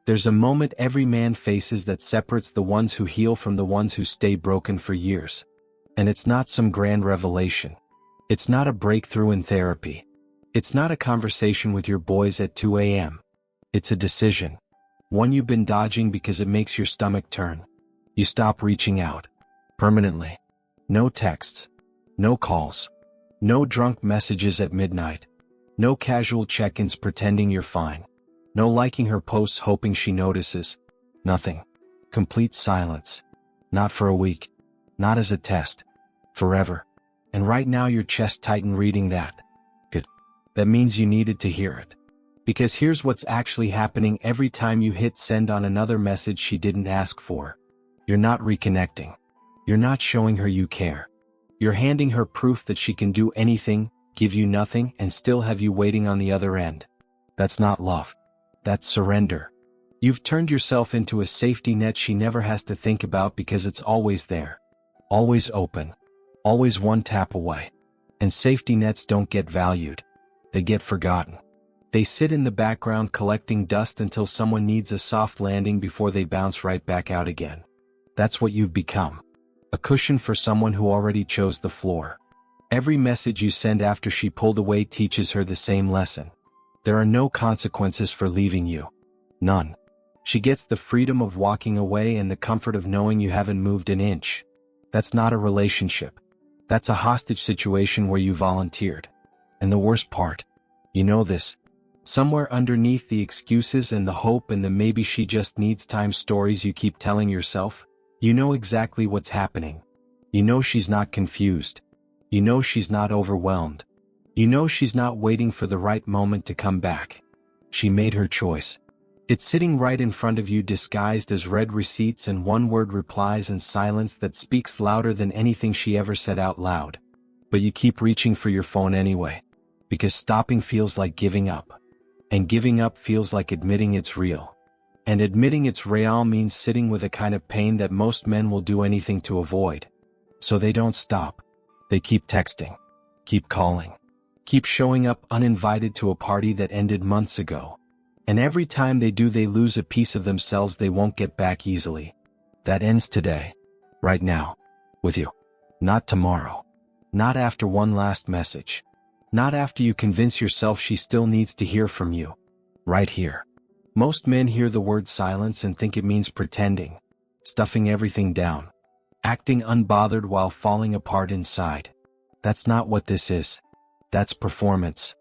There's a moment every man faces that separates the ones who heal from the ones who stay broken for years. And it's not some grand revelation. It's not a breakthrough in therapy. It's not a conversation with your boys at 2 a.m. It's a decision. One you've been dodging because it makes your stomach turn. You stop reaching out. Permanently. No texts. No calls. No drunk messages at midnight. No casual check-ins pretending you're fine. No liking her posts hoping she notices. Nothing. Complete silence. Not for a week. Not as a test. Forever. And right now your chest tightened reading that. Good. That means you needed to hear it. Because here's what's actually happening every time you hit send on another message she didn't ask for. You're not reconnecting. You're not showing her you care. You're handing her proof that she can do anything, give you nothing, and still have you waiting on the other end. That's not love. That's surrender. You've turned yourself into a safety net she never has to think about because it's always there. Always open. Always one tap away. And safety nets don't get valued. They get forgotten. They sit in the background collecting dust until someone needs a soft landing before they bounce right back out again. That's what you've become. A cushion for someone who already chose the floor. Every message you send after she pulled away teaches her the same lesson. There are no consequences for leaving you. None. She gets the freedom of walking away and the comfort of knowing you haven't moved an inch. That's not a relationship. That's a hostage situation where you volunteered. And the worst part, you know this. Somewhere underneath the excuses and the hope and the maybe she just needs time stories you keep telling yourself, you know exactly what's happening. You know she's not confused. You know she's not overwhelmed. You know she's not waiting for the right moment to come back. She made her choice. It's sitting right in front of you disguised as read receipts and one-word replies and silence that speaks louder than anything she ever said out loud. But you keep reaching for your phone anyway. Because stopping feels like giving up. And giving up feels like admitting it's real. And admitting it's real means sitting with a kind of pain that most men will do anything to avoid. So they don't stop. They keep texting. Keep calling. Keep showing up uninvited to a party that ended months ago. And every time they do they lose a piece of themselves they won't get back easily. That ends today. Right now. With you. Not tomorrow. Not after one last message. Not after you convince yourself she still needs to hear from you. Right here. Most men hear the word silence and think it means pretending. Stuffing everything down. Acting unbothered while falling apart inside. That's not what this is. That's performance.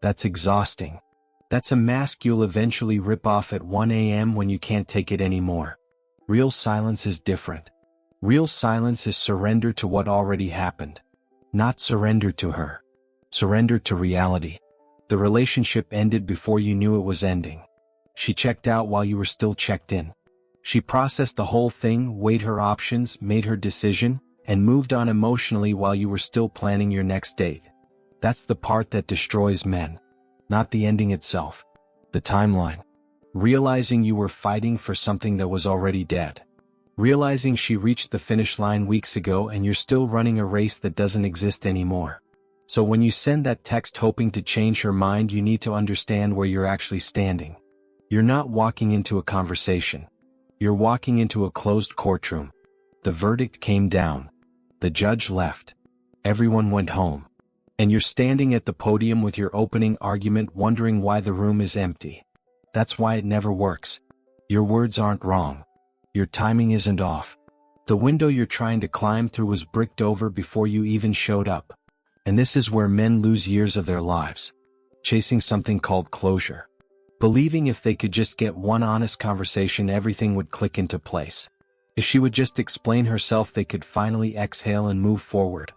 That's exhausting. That's a mask you'll eventually rip off at 1 a.m. when you can't take it anymore. Real silence is different. Real silence is surrender to what already happened. Not surrender to her. Surrender to reality. The relationship ended before you knew it was ending. She checked out while you were still checked in. She processed the whole thing, weighed her options, made her decision, and moved on emotionally while you were still planning your next date. That's the part that destroys men. Not the ending itself. The timeline. Realizing you were fighting for something that was already dead. Realizing she reached the finish line weeks ago and you're still running a race that doesn't exist anymore. So when you send that text hoping to change her mind, you need to understand where you're actually standing. You're not walking into a conversation. You're walking into a closed courtroom. The verdict came down. The judge left. Everyone went home. And you're standing at the podium with your opening argument wondering why the room is empty. That's why it never works. Your words aren't wrong. Your timing isn't off. The window you're trying to climb through was bricked over before you even showed up. And this is where men lose years of their lives. Chasing something called closure. Believing if they could just get one honest conversation everything would click into place. If she would just explain herself they could finally exhale and move forward.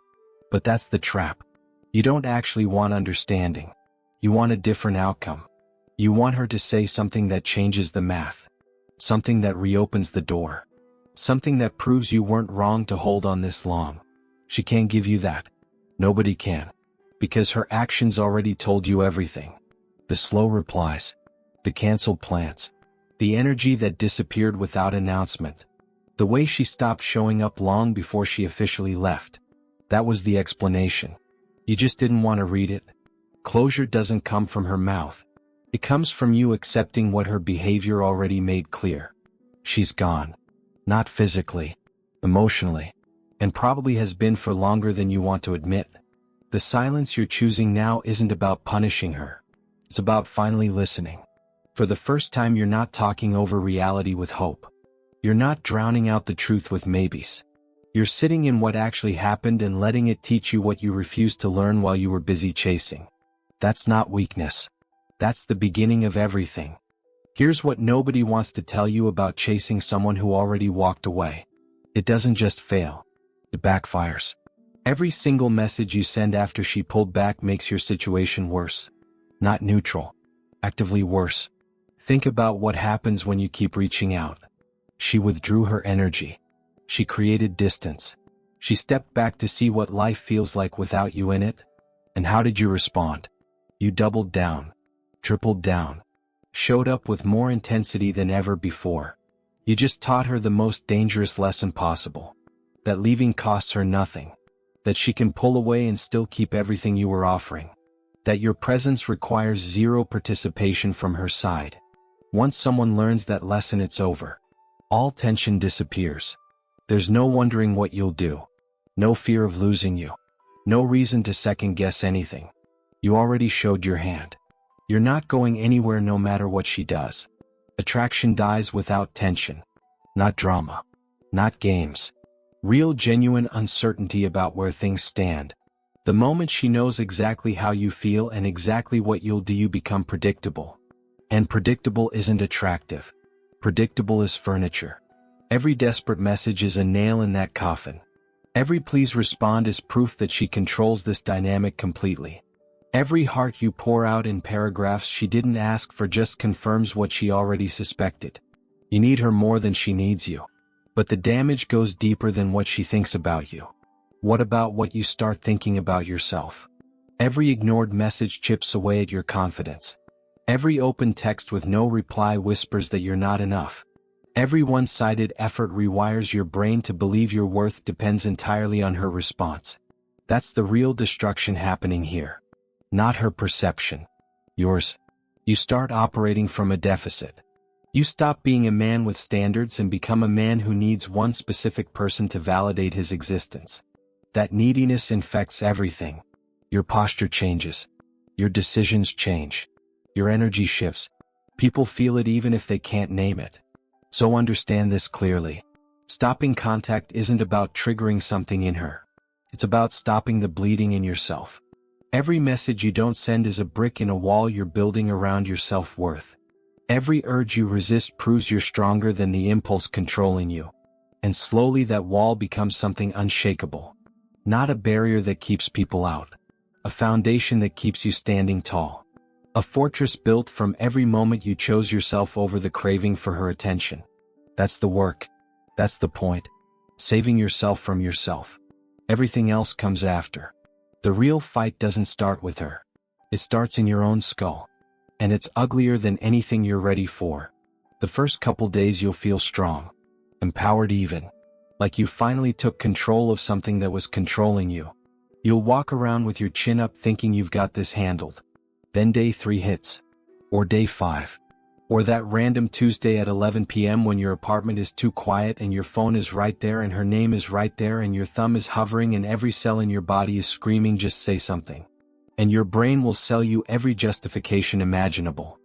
But that's the trap. You don't actually want understanding. You want a different outcome. You want her to say something that changes the math. Something that reopens the door. Something that proves you weren't wrong to hold on this long. She can't give you that. Nobody can. Because her actions already told you everything. The slow replies. The canceled plans. The energy that disappeared without announcement. The way she stopped showing up long before she officially left. That was the explanation. You just didn't want to read it. Closure doesn't come from her mouth. It comes from you accepting what her behavior already made clear. She's gone. Not physically, emotionally, and probably has been for longer than you want to admit. The silence you're choosing now isn't about punishing her. It's about finally listening. For the first time, you're not talking over reality with hope. You're not drowning out the truth with maybes. You're sitting in what actually happened and letting it teach you what you refused to learn while you were busy chasing. That's not weakness. That's the beginning of everything. Here's what nobody wants to tell you about chasing someone who already walked away. It doesn't just fail. It backfires. Every single message you send after she pulled back makes your situation worse. Not neutral. Actively worse. Think about what happens when you keep reaching out. She withdrew her energy. She created distance. She stepped back to see what life feels like without you in it. And how did you respond? You doubled down. Tripled down. Showed up with more intensity than ever before. You just taught her the most dangerous lesson possible. That leaving costs her nothing. That she can pull away and still keep everything you were offering. That your presence requires zero participation from her side. Once someone learns that lesson, it's over. All tension disappears. There's no wondering what you'll do. No fear of losing you. No reason to second-guess anything. You already showed your hand. You're not going anywhere no matter what she does. Attraction dies without tension. Not drama. Not games. Real, genuine uncertainty about where things stand. The moment she knows exactly how you feel and exactly what you'll do, you become predictable. And predictable isn't attractive. Predictable is furniture. Every desperate message is a nail in that coffin. Every please respond is proof that she controls this dynamic completely. Every heart you pour out in paragraphs she didn't ask for just confirms what she already suspected. You need her more than she needs you. But the damage goes deeper than what she thinks about you. What about what you start thinking about yourself? Every ignored message chips away at your confidence. Every open text with no reply whispers that you're not enough. Every one-sided effort rewires your brain to believe your worth depends entirely on her response. That's the real destruction happening here. Not her perception. Yours. You start operating from a deficit. You stop being a man with standards and become a man who needs one specific person to validate his existence. That neediness infects everything. Your posture changes. Your decisions change. Your energy shifts. People feel it even if they can't name it. So understand this clearly. Stopping contact isn't about triggering something in her. It's about stopping the bleeding in yourself. Every message you don't send is a brick in a wall you're building around your self-worth. Every urge you resist proves you're stronger than the impulse controlling you. And slowly that wall becomes something unshakable. Not a barrier that keeps people out. A foundation that keeps you standing tall. A fortress built from every moment you chose yourself over the craving for her attention. That's the work. That's the point. Saving yourself from yourself. Everything else comes after. The real fight doesn't start with her. It starts in your own skull. And it's uglier than anything you're ready for. The first couple days you'll feel strong. Empowered even. Like you finally took control of something that was controlling you. You'll walk around with your chin up thinking you've got this handled. Then day 3 hits. Or day 5. Or that random Tuesday at 11 p.m. when your apartment is too quiet and your phone is right there and her name is right there and your thumb is hovering and every cell in your body is screaming, just say something. And your brain will sell you every justification imaginable.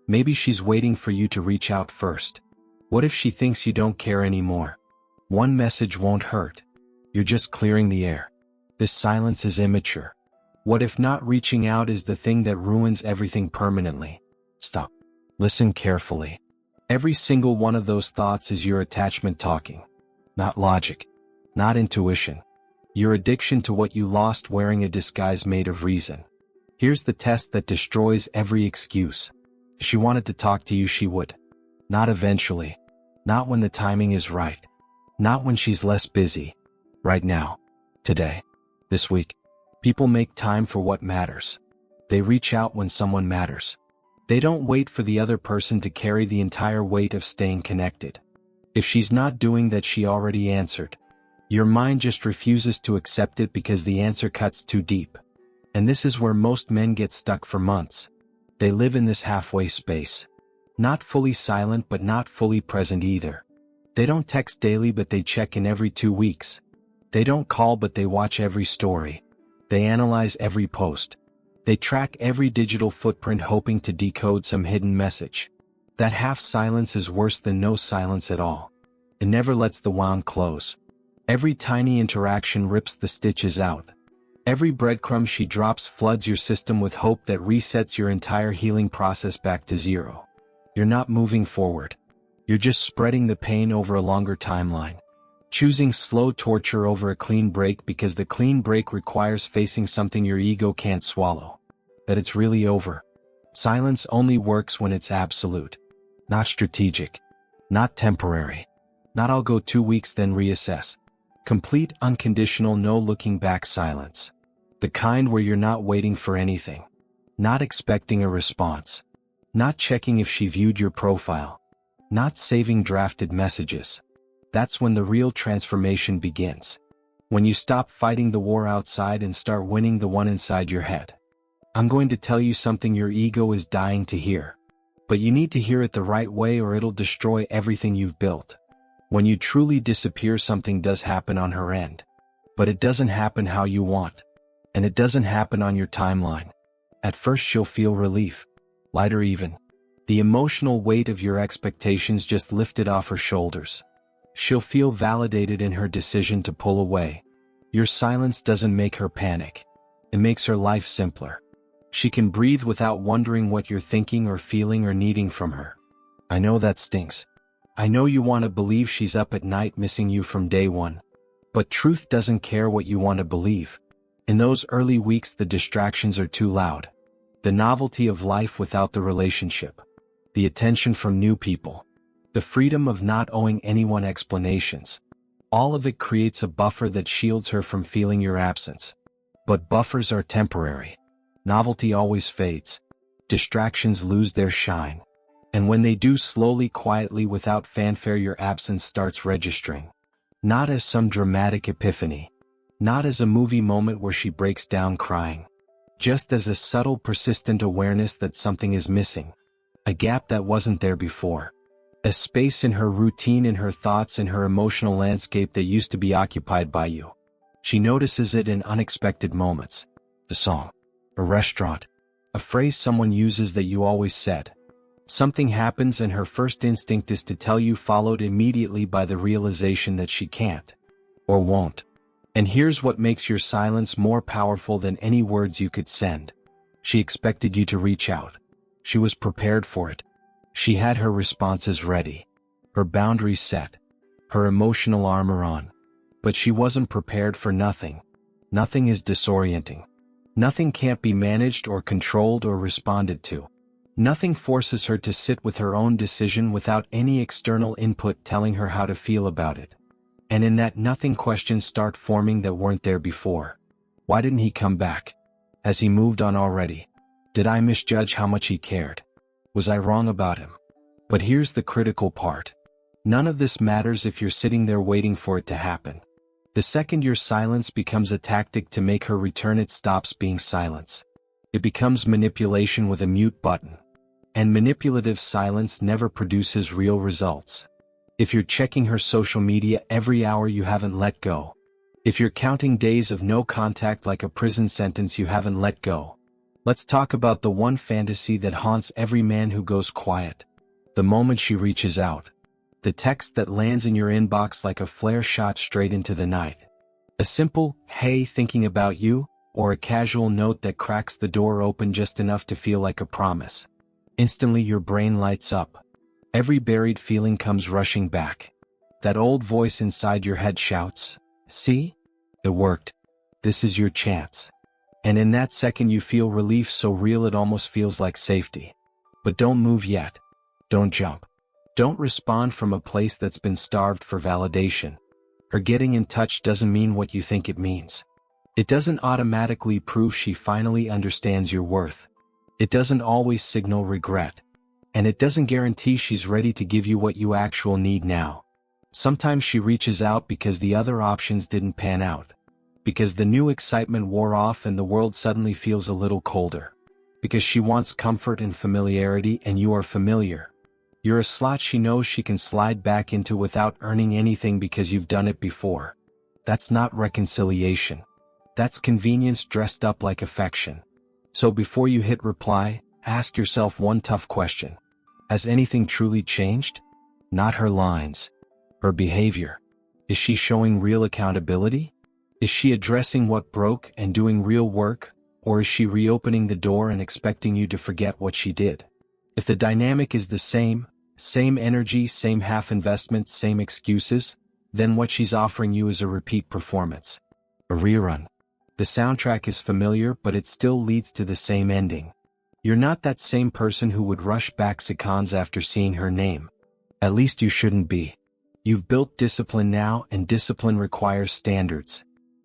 Maybe she's waiting for you to reach out first. What if she thinks you don't care anymore? One message won't hurt. You're just clearing the air. This silence is immature. What if not reaching out is the thing that ruins everything permanently? Stop. Listen carefully. Every single one of those thoughts is your attachment talking. Not logic. Not intuition. Your addiction to what you lost wearing a disguise made of reason. Here's the test that destroys every excuse. If she wanted to talk to you, she would. Not eventually. Not when the timing is right. Not when she's less busy. Right now. Today. This week. People make time for what matters. They reach out when someone matters. They don't wait for the other person to carry the entire weight of staying connected. If she's not doing that, she already answered. Your mind just refuses to accept it because the answer cuts too deep. And this is where most men get stuck for months. They live in this halfway space. Not fully silent but not fully present either. They don't text daily but they check in every 2 weeks. They don't call but they watch every story. They analyze every post. They track every digital footprint hoping to decode some hidden message. That half silence is worse than no silence at all. It never lets the wound close. Every tiny interaction rips the stitches out. Every breadcrumb she drops floods your system with hope that resets your entire healing process back to zero. You're not moving forward. You're just spreading the pain over a longer timeline. Choosing slow torture over a clean break because the clean break requires facing something your ego can't swallow. That it's really over. Silence only works when it's absolute. Not strategic. Not temporary. Not I'll go 2 weeks then reassess. Complete unconditional no looking back silence. The kind where you're not waiting for anything. Not expecting a response. Not checking if she viewed your profile. Not saving drafted messages. That's when the real transformation begins. When you stop fighting the war outside and start winning the one inside your head. I'm going to tell you something your ego is dying to hear. But you need to hear it the right way or it'll destroy everything you've built. When you truly disappear, something does happen on her end. But it doesn't happen how you want. And it doesn't happen on your timeline. At first she'll feel relief. Lighter even. The emotional weight of your expectations just lifted off her shoulders. She'll feel validated in her decision to pull away. Your silence doesn't make her panic. It makes her life simpler. She can breathe without wondering what you're thinking or feeling or needing from her. I know that stings. I know you want to believe she's up at night missing you from day one. But truth doesn't care what you want to believe. In those early weeks the distractions are too loud. The novelty of life without the relationship. The attention from new people. The freedom of not owing anyone explanations. All of it creates a buffer that shields her from feeling your absence. But buffers are temporary. Novelty always fades. Distractions lose their shine. And when they do, slowly, quietly, without fanfare, your absence starts registering. Not as some dramatic epiphany. Not as a movie moment where she breaks down crying. Just as a subtle, persistent awareness that something is missing. A gap that wasn't there before. A space in her routine, in her thoughts, in her emotional landscape that used to be occupied by you. She notices it in unexpected moments. A song. A restaurant. A phrase someone uses that you always said. Something happens and her first instinct is to tell you, followed immediately by the realization that she can't. Or won't. And here's what makes your silence more powerful than any words you could send. She expected you to reach out. She was prepared for it. She had her responses ready. Her boundaries set. Her emotional armor on. But she wasn't prepared for nothing. Nothing is disorienting. Nothing can't be managed or controlled or responded to. Nothing forces her to sit with her own decision without any external input telling her how to feel about it. And in that nothing, questions start forming that weren't there before. Why didn't he come back? Has he moved on already? Did I misjudge how much he cared? Was I wrong about him? But here's the critical part. None of this matters if you're sitting there waiting for it to happen. The second your silence becomes a tactic to make her return, it stops being silence. It becomes manipulation with a mute button. And manipulative silence never produces real results. If you're checking her social media every hour, you haven't let go. If you're counting days of no contact like a prison sentence, you haven't let go. Let's talk about the one fantasy that haunts every man who goes quiet. The moment she reaches out. The text that lands in your inbox like a flare shot straight into the night. A simple, "Hey, thinking about you," or a casual note that cracks the door open just enough to feel like a promise. Instantly your brain lights up. Every buried feeling comes rushing back. That old voice inside your head shouts, "See? It worked. This is your chance." And in that second you feel relief so real it almost feels like safety. But don't move yet. Don't jump. Don't respond from a place that's been starved for validation. Her getting in touch doesn't mean what you think it means. It doesn't automatically prove she finally understands your worth. It doesn't always signal regret. And it doesn't guarantee she's ready to give you what you actually need now. Sometimes she reaches out because the other options didn't pan out. Because the new excitement wore off and the world suddenly feels a little colder. Because she wants comfort and familiarity and you are familiar. You're a slot she knows she can slide back into without earning anything because you've done it before. That's not reconciliation. That's convenience dressed up like affection. So before you hit reply, ask yourself one tough question. Has anything truly changed? Not her lines. Her behavior. Is she showing real accountability? Is she addressing what broke and doing real work? Or is she reopening the door and expecting you to forget what she did? If the dynamic is the same energy, same half investment, same excuses, then what she's offering you is a repeat performance. A rerun. The soundtrack is familiar, but it still leads to the same ending. You're not that same person who would rush back seconds after seeing her name. At least you shouldn't be. You've built discipline now, and discipline requires standards.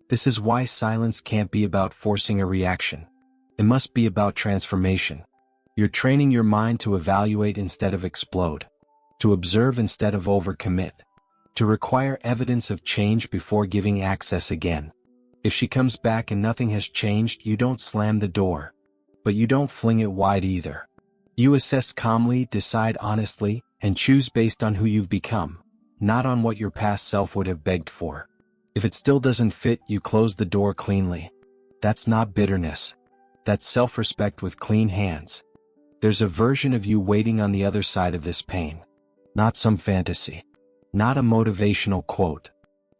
This is why silence can't be about forcing a reaction. It must be about transformation. You're training your mind to evaluate instead of explode. To observe instead of overcommit. To require evidence of change before giving access again. If she comes back and nothing has changed, you don't slam the door. But you don't fling it wide either. You assess calmly, decide honestly, and choose based on who you've become, not on what your past self would have begged for. If it still doesn't fit, you close the door cleanly. That's not bitterness. That's self-respect with clean hands. There's a version of you waiting on the other side of this pain. Not some fantasy. Not a motivational quote.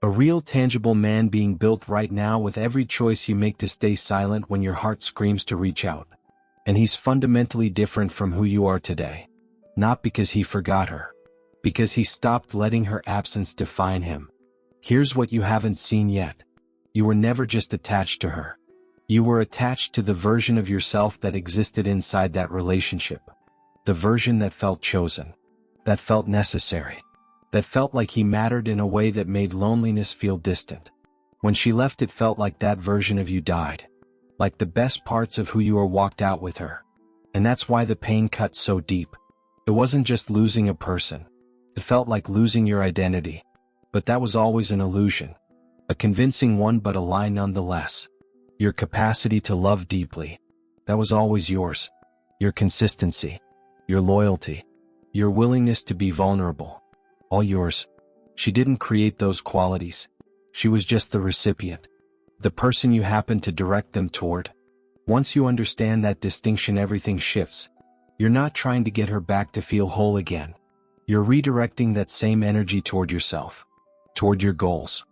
A real tangible man being built right now with every choice you make to stay silent when your heart screams to reach out. And he's fundamentally different from who you are today. Not because he forgot her. Because he stopped letting her absence define him. Here's what you haven't seen yet. You were never just attached to her. You were attached to the version of yourself that existed inside that relationship. The version that felt chosen. That felt necessary. That felt like he mattered in a way that made loneliness feel distant. When she left, it felt like that version of you died. Like the best parts of who you were walked out with her. And that's why the pain cut so deep. It wasn't just losing a person. It felt like losing your identity. But that was always an illusion. A convincing one, but a lie nonetheless. Your capacity to love deeply. That was always yours. Your consistency. Your loyalty. Your willingness to be vulnerable. All yours. She didn't create those qualities. She was just the recipient. The person you happened to direct them toward. Once you understand that distinction, everything shifts. You're not trying to get her back to feel whole again. You're redirecting that same energy toward yourself. Toward your goals.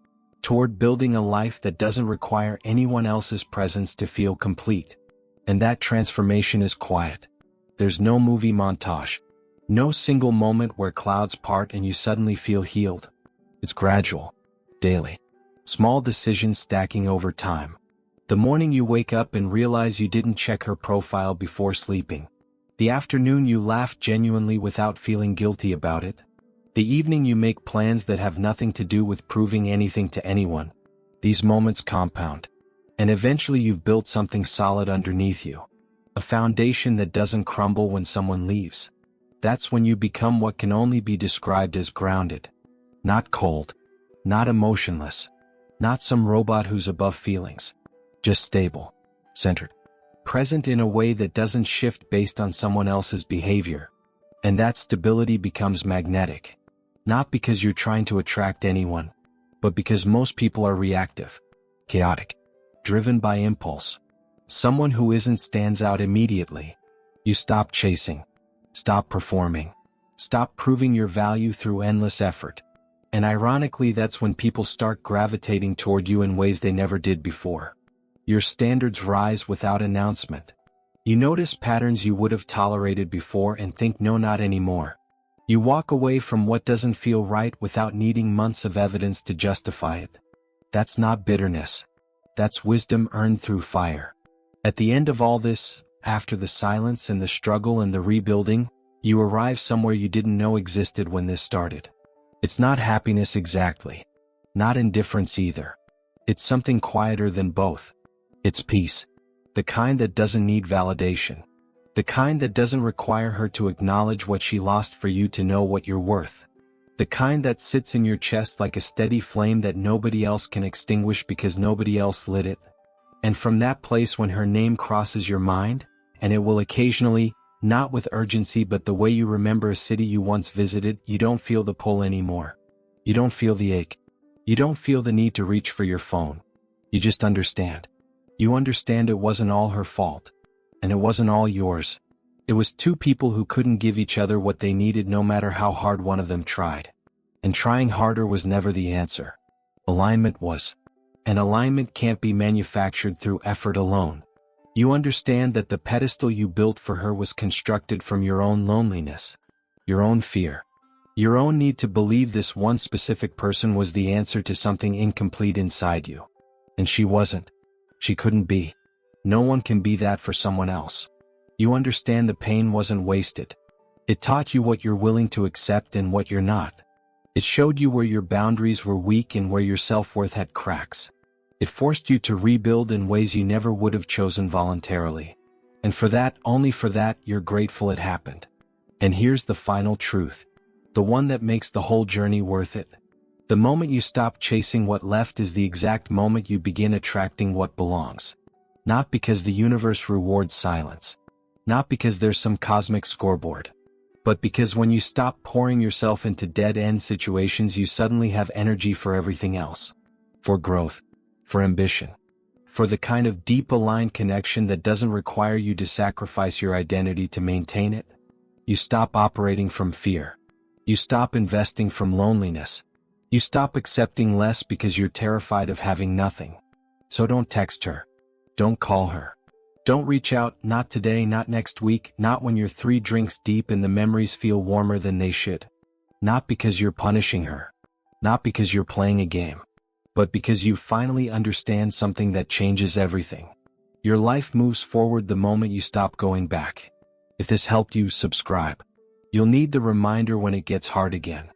Toward building a life that doesn't require anyone else's presence to feel complete. And that transformation is quiet. There's no movie montage. No single moment where clouds part and you suddenly feel healed. It's gradual. Daily. Small decisions stacking over time. The morning you wake up and realize you didn't check her profile before sleeping. The afternoon you laugh genuinely without feeling guilty about it. The evening you make plans that have nothing to do with proving anything to anyone. These moments compound. And eventually you've built something solid underneath you. A foundation that doesn't crumble when someone leaves. That's when you become what can only be described as grounded. Not cold. Not emotionless. Not some robot who's above feelings. Just stable. Centered. Present in a way that doesn't shift based on someone else's behavior. And that stability becomes magnetic. Not because you're trying to attract anyone, but because most people are reactive. Chaotic. Driven by impulse. Someone who isn't stands out immediately. You stop chasing. Stop performing. Stop proving your value through endless effort. And ironically, that's when people start gravitating toward you in ways they never did before. Your standards rise without announcement. You notice patterns you would have tolerated before and think, no, not anymore. You walk away from what doesn't feel right without needing months of evidence to justify it. That's not bitterness. That's wisdom earned through fire. At the end of all this, after the silence and the struggle and the rebuilding, you arrive somewhere you didn't know existed when this started. It's not happiness exactly. Not indifference either. It's something quieter than both. It's peace. The kind that doesn't need validation. The kind that doesn't require her to acknowledge what she lost for you to know what you're worth. The kind that sits in your chest like a steady flame that nobody else can extinguish because nobody else lit it. And from that place, when her name crosses your mind, and it will occasionally, not with urgency but the way you remember a city you once visited. You don't feel the pull anymore. You don't feel the ache. You don't feel the need to reach for your phone. You just understand. You understand it wasn't all her fault. And it wasn't all yours. It was two people who couldn't give each other what they needed no matter how hard one of them tried. And trying harder was never the answer. Alignment was. And alignment can't be manufactured through effort alone. You understand that the pedestal you built for her was constructed from your own loneliness, your own fear, your own need to believe this one specific person was the answer to something incomplete inside you. And she wasn't. She couldn't be. No one can be that for someone else. You understand the pain wasn't wasted. It taught you what you're willing to accept and what you're not. It showed you where your boundaries were weak and where your self-worth had cracks. It forced you to rebuild in ways you never would have chosen voluntarily. And for that, only for that, you're grateful it happened. And here's the final truth. The one that makes the whole journey worth it. The moment you stop chasing what left is the exact moment you begin attracting what belongs. Not because the universe rewards silence. Not because there's some cosmic scoreboard. But because when you stop pouring yourself into dead-end situations, you suddenly have energy for everything else. For growth. For ambition. For the kind of deep aligned connection that doesn't require you to sacrifice your identity to maintain it. You stop operating from fear. You stop investing from loneliness. You stop accepting less because you're terrified of having nothing. So don't text her. Don't call her. Don't reach out, not today, not next week, not when you're 3 drinks deep and the memories feel warmer than they should. Not because you're punishing her. Not because you're playing a game. But because you finally understand something that changes everything. Your life moves forward the moment you stop going back. If this helped you, subscribe. You'll need the reminder when it gets hard again.